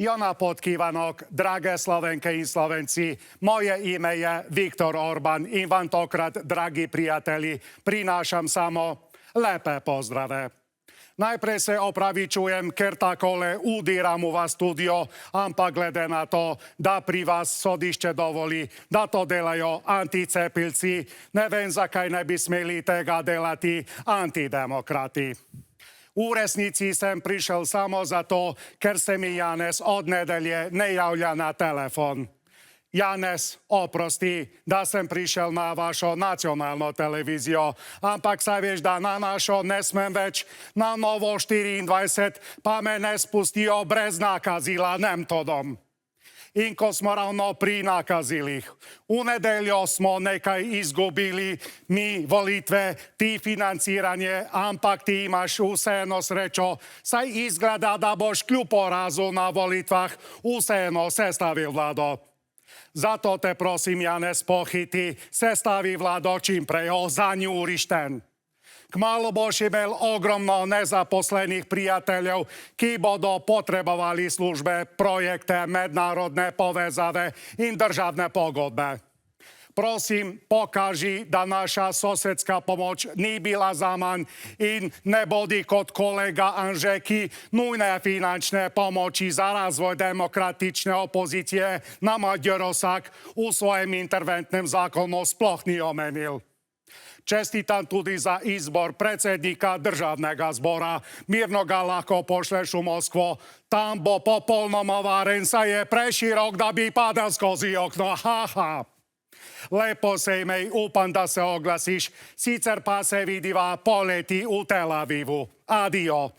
Jo napot kívánok, drahé Slovenke i Slovenci. Moje ime je Viktor Orbán. I vám tokrat, dragi prijatelji, prinášam samo lepé pozdrave. Najprej se opravičujem, ker takole udíram u vás studio, ampak glede na to, da pri vás sodište dovolí, da to delajo anticepilci, neviem, zakaj ne by smeli tega delati antidemokrati. U resnici sem prišel samo za to, ker se mi Janez od nedelje ne javlja na telefon. Janez, oprosti, da sem prišel na vašo nacionálnu televíziu, ampak sa vieš, da na našo nesmem več, na Novo 24, pa me nespustio brez nákazila nemtodom. Inko smo ravno pri nákazilých. U nedeljo smo nekaj izgubili, mi volitve, ti financiranje, ampak ti imaš vseeno srečo, saj izgleda, da boš kljub porazu na volitvách vseeno sestavil vlado. Zato te prosím, Janez, pochyti, sestavi vlado čím prej, zaňúriš ten. Kmalo boš imel ogromno nezaposlených priateľov, ki bodo potrebovali službe, projekte, mednárodné povezave in državné pogodbe. Prosím, pokaži, da naša sosedská pomoc nie byla zaman in nebodi kod kolega Anžeky nujné finančné pomoci za razvoj demokratičné opozície na Maďarosak u svojom interventnom zákonu sploch nie omenil. Čestitam tudi za izbor predsednika državnega zbora. Mirno ga lahko pošleš u Moskvu. Tam bo popolnomovaren sa je preširok, da bi padal skozi okno. Haha. Lepo se imej, upam, da se oglasiš. Sicer pa se vidiva poleti u Tel Avivu. Adio.